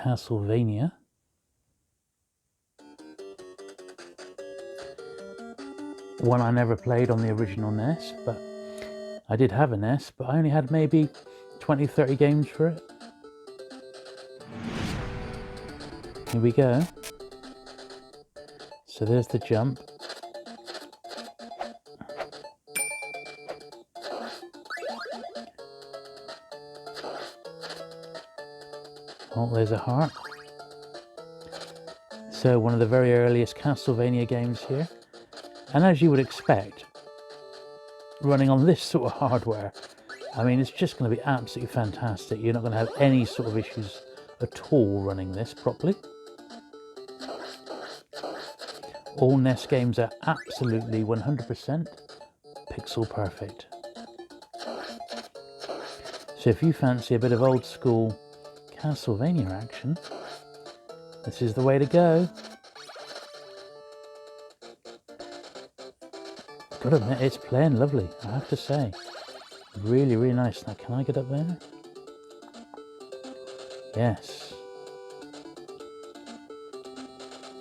Castlevania. One I never played on the original NES, but I did have a NES, but I only had maybe 20-30 games for it. Here we go. So there's the jump. Oh, there's a heart. So one of the very earliest Castlevania games here. And as you would expect, running on this sort of hardware, I mean, it's just going to be absolutely fantastic. You're not going to have any sort of issues at all running this properly. All NES games are absolutely 100% pixel perfect. So if you fancy a bit of old school Castlevania action, this is the way to go. Gotta admit, it's playing lovely, I have to say. Really, really nice. Now, can I get up there? Yes.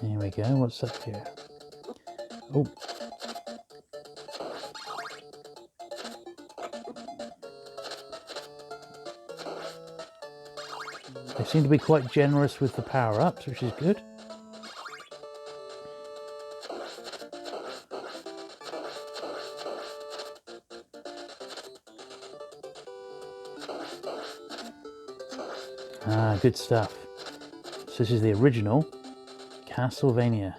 Here we go. What's up here? Oh. They seem to be quite generous with the power-ups, which is good. Ah, good stuff. So this is the original Castlevania.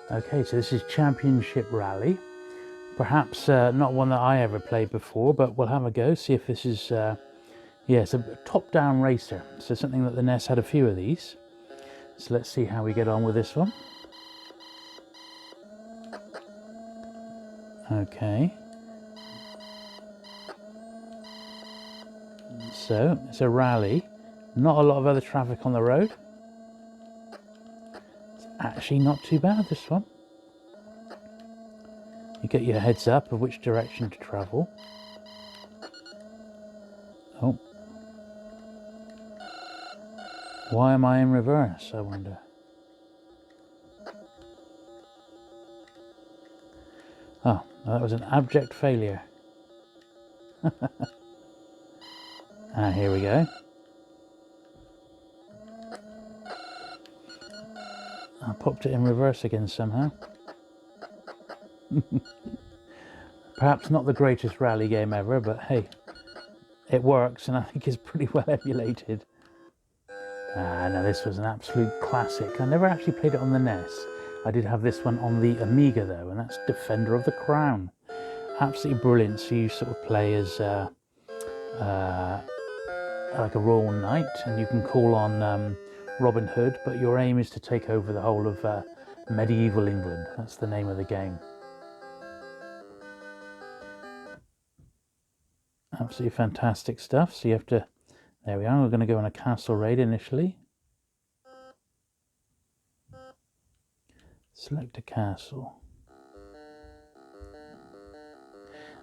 Okay, so this is Championship Rally. Perhaps not one that I ever played before, but we'll have a go, see if this is... yeah, it's a top-down racer, so something that the NES had a few of these. So let's see how we get on with this one. Okay. So, it's a rally. Not a lot of other traffic on the road. It's actually not too bad, this one. You get your heads up of which direction to travel. Oh. Why am I in reverse, I wonder? Oh, that was an abject failure. Ah, here we go. I popped it in reverse again somehow. Perhaps not the greatest rally game ever, but hey, it works and I think it's pretty well emulated. Ah, no, this was an absolute classic. I never actually played it on the NES. I did have this one on the Amiga though, and that's Defender of the Crown. Absolutely brilliant. So you sort of play as like a royal knight, and you can call on Robin Hood, but your aim is to take over the whole of medieval England. That's the name of the game. Absolutely fantastic stuff. So you have to, there we are, we're going to go on a castle raid initially. Select a castle.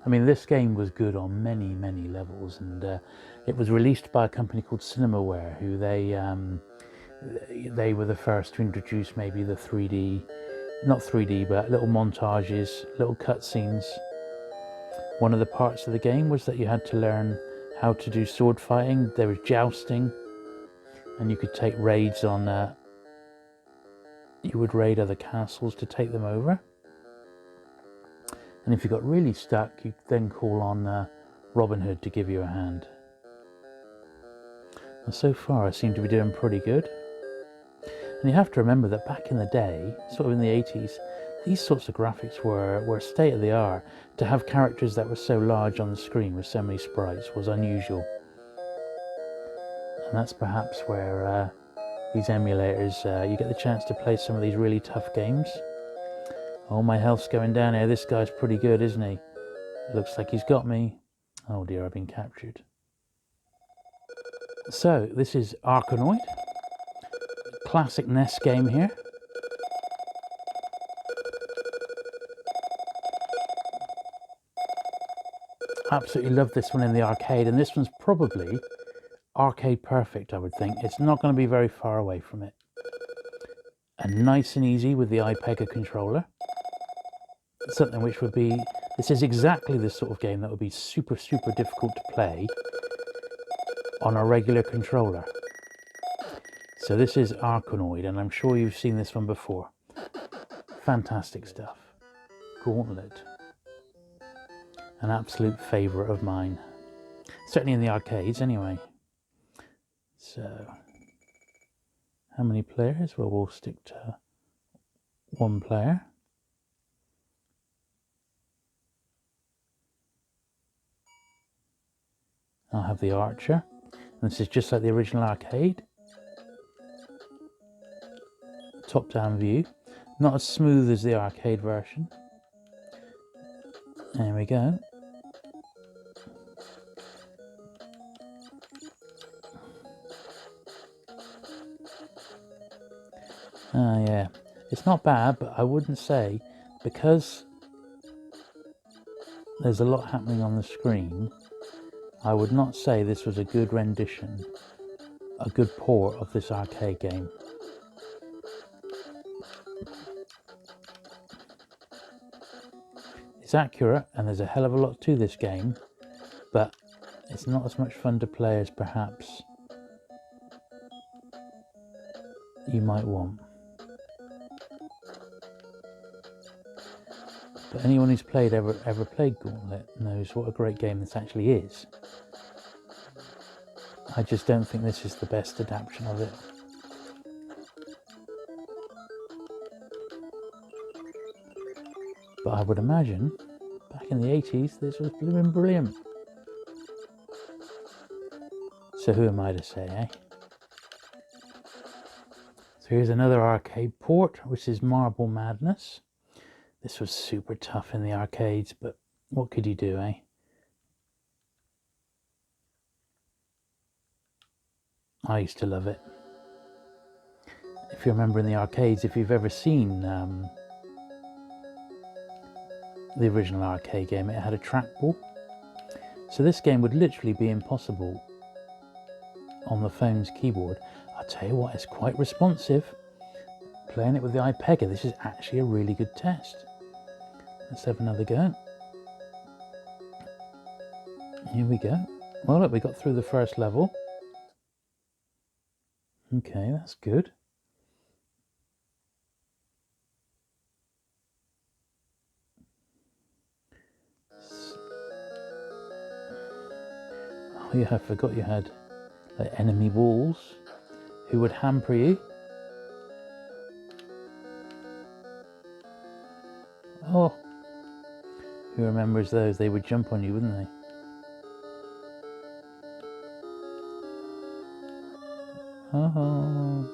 I mean, this game was good on many, many levels, and it was released by a company called Cinemaware, who they were the first to introduce maybe the 3D, not 3D, but little montages, little cutscenes. One of the parts of the game was that you had to learn how to do sword fighting. There was jousting, and you could take raids on, you would raid other castles to take them over. And if you got really stuck, you then call on Robin Hood to give you a hand. And so far I seem to be doing pretty good. And you have to remember that back in the day, sort of in the 80s, these sorts of graphics were state of the art. To have characters that were so large on the screen with so many sprites was unusual. And that's perhaps where these emulators, you get the chance to play some of these really tough games. Oh, my health's going down here. This guy's pretty good, isn't he? Looks like he's got me. Oh dear, I've been captured. So, this is Arkanoid. Classic NES game here. Absolutely love this one in the arcade, and this one's probably arcade perfect, I would think. It's not going to be very far away from it. And nice and easy with the iPega controller. Something which would be, this is exactly the sort of game that would be super, super difficult to play on a regular controller. So this is Arkanoid, and I'm sure you've seen this one before. Fantastic stuff. Gauntlet. An absolute favourite of mine. Certainly in the arcades anyway. So, how many players? Well, we'll stick to one player. I'll have the archer. And this is just like the original arcade. Top-down view. Not as smooth as the arcade version. There we go. Yeah, it's not bad, but I wouldn't say, because there's a lot happening on the screen, I would not say this was a good rendition, a good port of this arcade game. It's accurate, and there's a hell of a lot to this game, but it's not as much fun to play as perhaps you might want. But anyone who's ever played Gauntlet knows what a great game this actually is. I just don't think this is the best adaptation of it. But I would imagine, back in the 80s, this was blooming brilliant. So who am I to say, eh? So here's another arcade port, which is Marble Madness. This was super tough in the arcades, but what could you do, eh? I used to love it. If you remember in the arcades, if you've ever seen the original arcade game, it had a trackball. So this game would literally be impossible on the phone's keyboard. I'll tell you what, it's quite responsive. Playing it with the iPega, this is actually a really good test. Let's have another go. Here we go. Well, look, we got through the first level. Okay, that's good. Oh yeah, I forgot you had like enemy walls who would hamper you. Oh, who remembers those? They would jump on you, wouldn't they? Oh.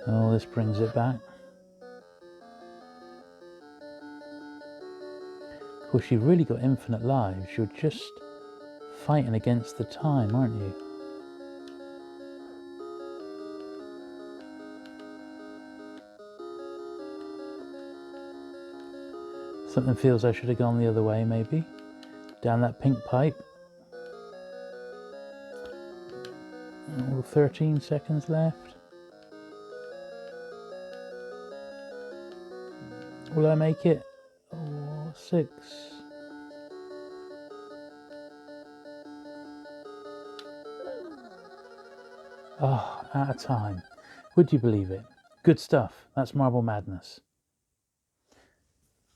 Oh, this brings it back. Of course, you've really got infinite lives. You're just fighting against the time, aren't you? Something feels I should have gone the other way, maybe. Down that pink pipe. Oh, 13 seconds left. Will I make it? Oh, 6. Oh, out of time. Would you believe it? Good stuff. That's Marble Madness.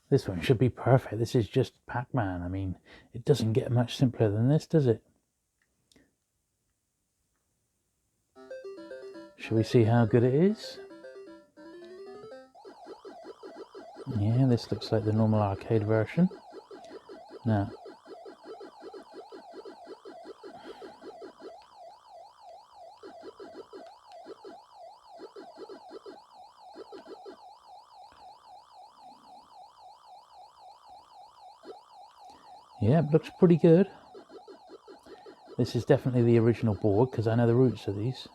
This one should be perfect. This is just Pac-Man. I mean, it doesn't get much simpler than this, does it? Shall we see how good it is? Yeah, this looks like the normal arcade version. Now, yeah, it looks pretty good. This is definitely the original board because I know the roots of these.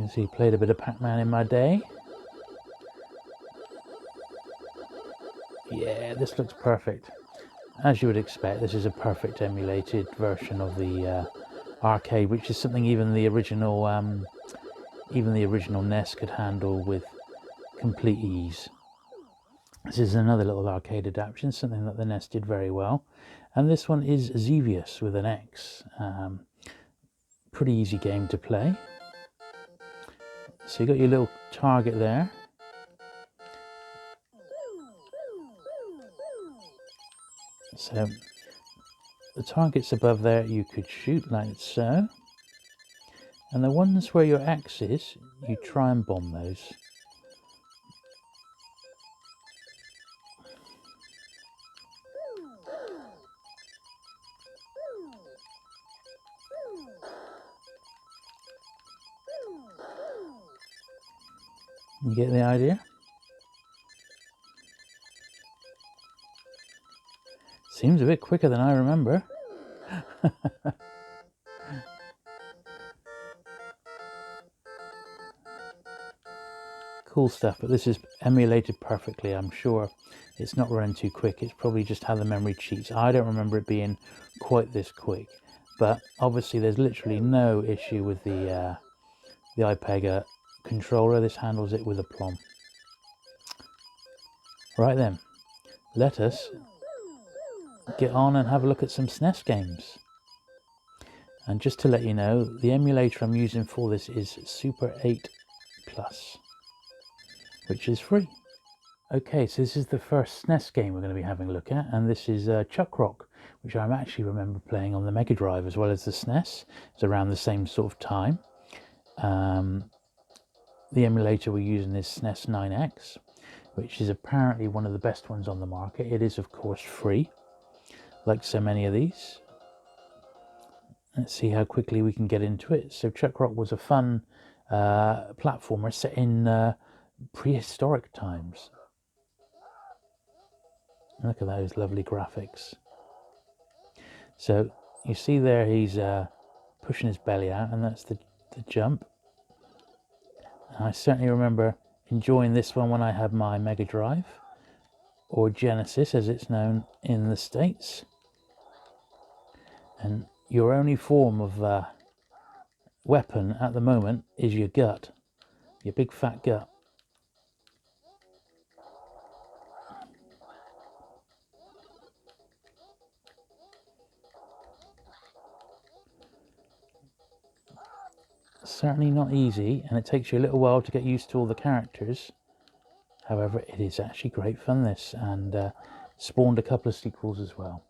See, played a bit of Pac-Man in my day. Yeah, this looks perfect. As you would expect, this is a perfect emulated version of the arcade, which is something even the original NES could handle with complete ease. This is another little arcade adaptation, something that the NES did very well. And this one is Xevious with an X. Pretty easy game to play. So you got your little target there. So the targets above there you could shoot like so. And the ones where your X is, you try and bomb those. You get the idea? Seems a bit quicker than I remember. Cool stuff, but this is emulated perfectly, I'm sure. It's not running too quick, it's probably just how the memory cheats. I don't remember it being quite this quick, but obviously there's literally no issue with the iPega controller. This handles it with aplomb. Right then, let us get on and have a look at some SNES games. And just to let you know, the emulator I'm using for this is Super 8 Plus, which is free. Okay, so this is the first SNES game we're going to be having a look at, and this is Chuck Rock, which I actually remember playing on the Mega Drive as well as the SNES. It's around the same sort of time. The emulator we're using is Snes9EX, which is apparently one of the best ones on the market. It is, of course, free, like so many of these. Let's see how quickly we can get into it. So Chuck Rock was a fun platformer set in prehistoric times. Look at those lovely graphics. So you see there he's pushing his belly out, and that's the jump. I certainly remember enjoying this one when I had my Mega Drive, or Genesis as it's known in the States. And your only form of weapon at the moment is your gut, your big fat gut. Certainly not easy, and it takes you a little while to get used to all the characters. However, it is actually great fun, this, and spawned a couple of sequels as well.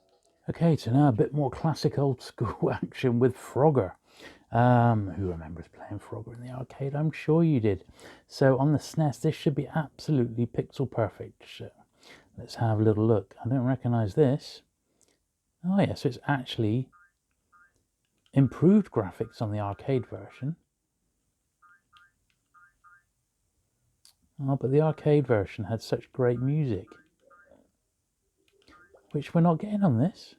Okay, so now a bit more classic old school action with Frogger. Who remembers playing Frogger in the arcade? I'm sure you did. So on the SNES, this should be absolutely pixel perfect. So let's have a little look. I don't recognize this. Oh yeah, so it's actually improved graphics on the arcade version. Oh, but the arcade version had such great music, which we're not getting on this.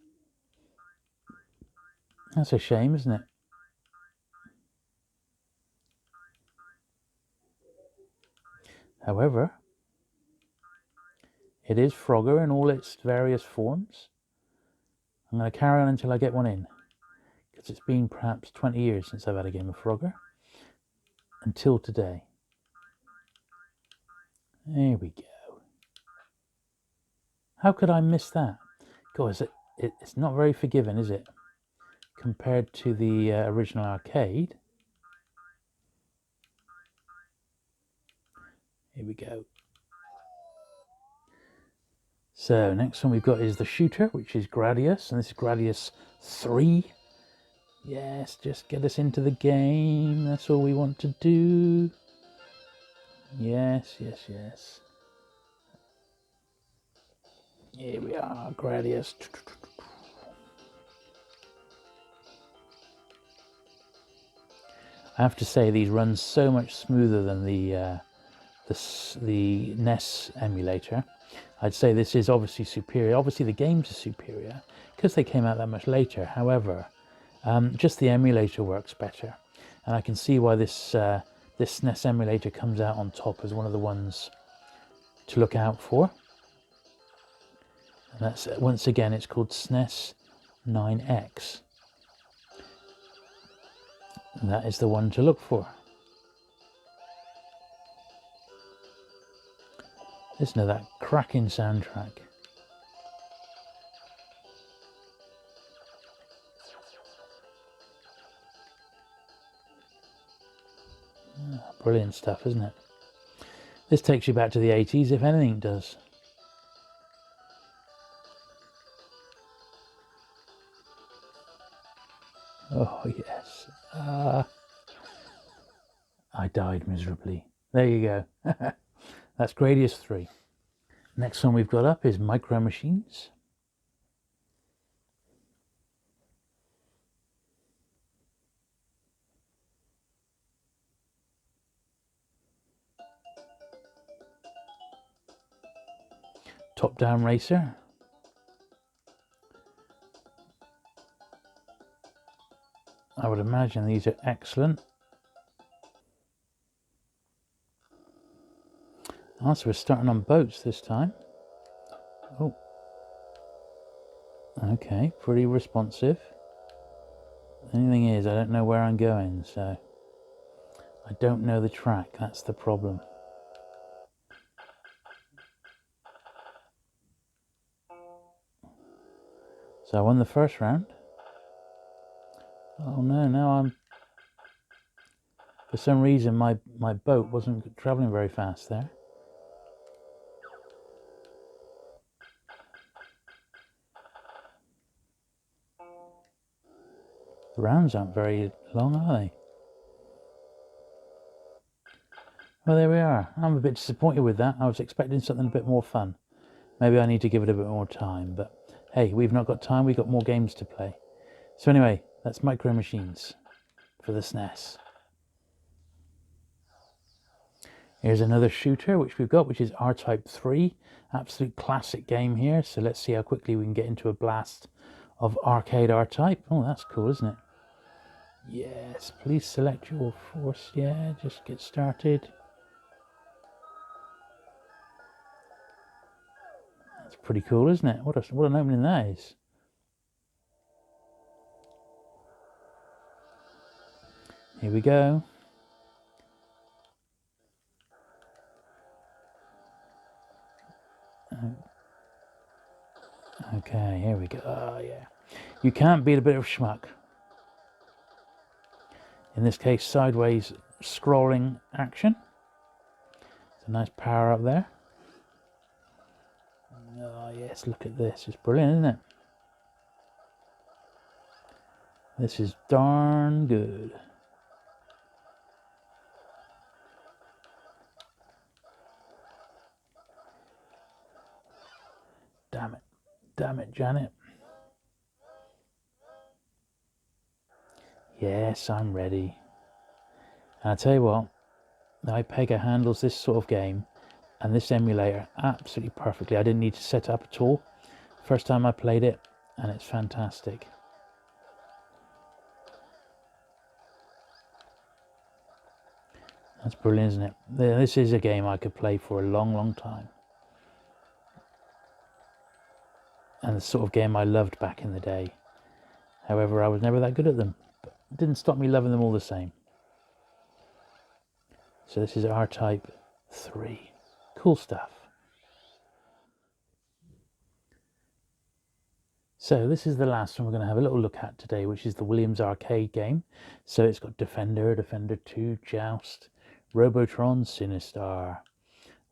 That's a shame, isn't it? However, it is Frogger in all its various forms. I'm going to carry on until I get one in, because it's been perhaps 20 years since I've had a game of Frogger, until today. There we go. How could I miss that? God, it's not very forgiving, is it? Compared to the original arcade. Here we go. So next one we've got is the shooter, which is Gradius, and this is Gradius III. Yes, just get us into the game. That's all we want to do. Yes, yes, yes. Here we are, Gradius. I have to say these run so much smoother than the NES emulator. I'd say this is obviously superior. Obviously the games are superior because they came out that much later. However, just the emulator works better, and I can see why this this SNES emulator comes out on top as one of the ones to look out for. And that's, once again, it's called Snes9EX. And that is the one to look for. Listen to that cracking soundtrack. Brilliant stuff, isn't it? This takes you back to the 80s, if anything does. Oh, yes. I died miserably. There you go. That's Gradius III. Next one we've got up is Micro Machines. Top-down racer. I would imagine these are excellent. Oh, so we're starting on boats this time. Oh. Okay, pretty responsive. The only thing is, I don't know where I'm going, so I don't know the track. That's the problem. So I won the first round. Oh no, now I'm... For some reason, my boat wasn't travelling very fast there. The rounds aren't very long, are they? Well, there we are. I'm a bit disappointed with that. I was expecting something a bit more fun. Maybe I need to give it a bit more time, but hey, we've not got time, we've got more games to play. So anyway, that's Micro Machines for the SNES. Here's another shooter which we've got, which is RType 3. Absolute classic game here. So let's see how quickly we can get into a blast of arcade RType. Oh, that's cool, isn't it? Yes, please select your force. Yeah, just get started. That's pretty cool, isn't it? What an opening that is. Here we go. Okay, here we go. Oh, yeah. You can't beat a bit of schmuck. In this case, sideways scrolling action. It's a nice power up there. Oh, yes, look at this. It's brilliant, isn't it? This is darn good. Damn it. Damn it, Janet. Yes, I'm ready. And I tell you what, the iPega handles this sort of game and this emulator absolutely perfectly. I didn't need to set it up at all. First time I played it, and it's fantastic. That's brilliant, isn't it? This is a game I could play for a long, long time. And the sort of game I loved back in the day. However, I was never that good at them. But it didn't stop me loving them all the same. So this is RType 3. Cool stuff. So this is the last one we're going to have a little look at today, which is the Williams arcade game. So it's got Defender, Defender 2, Joust, Robotron, Sinistar.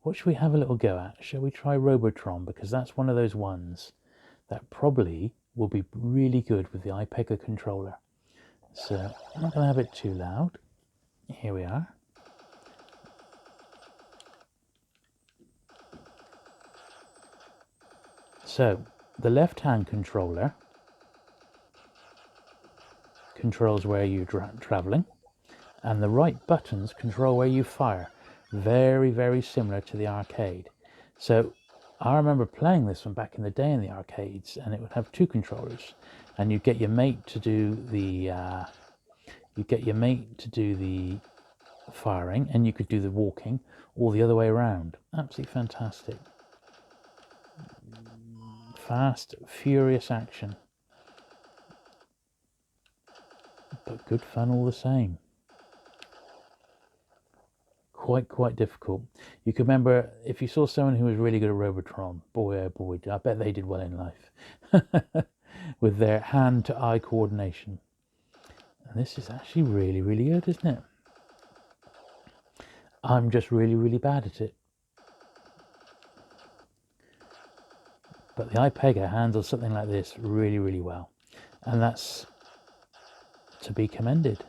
What should we have a little go at? Shall we try Robotron? Because that's one of those ones that probably will be really good with the iPega controller. So I'm not going to have it too loud. Here we are. So the left-hand controller controls where you're traveling, and the right buttons control where you fire. Very, very similar to the arcade. So I remember playing this one back in the day in the arcades, and it would have two controllers, and you'd get your mate to do the firing, and you could do the walking or the other way around. Absolutely fantastic. Fast, furious action, but good fun all the same. Quite difficult. You can remember, if you saw someone who was really good at Robotron, boy oh boy, I bet they did well in life with their hand to eye coordination. And this is actually really good, isn't it? I'm just really bad at it. But the iPega handles something like this really well, and that's to be commended.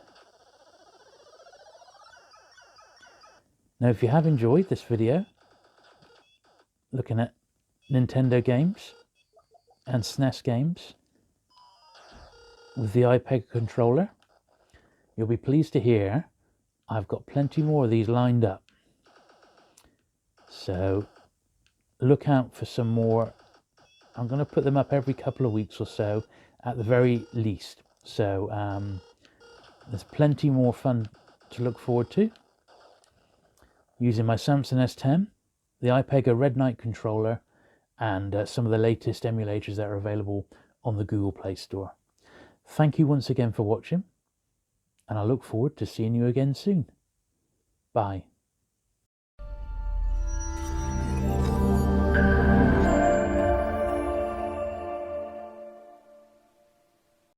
Now, if you have enjoyed this video, looking at Nintendo games and SNES games with the iPega controller, you'll be pleased to hear I've got plenty more of these lined up. So look out for some more. I'm going to put them up every couple of weeks or so at the very least. So there's plenty more fun to look forward to. Using my Samsung S10, the iPega Red Knight controller, and some of the latest emulators that are available on the Google Play Store. Thank you once again for watching, and I look forward to seeing you again soon. Bye.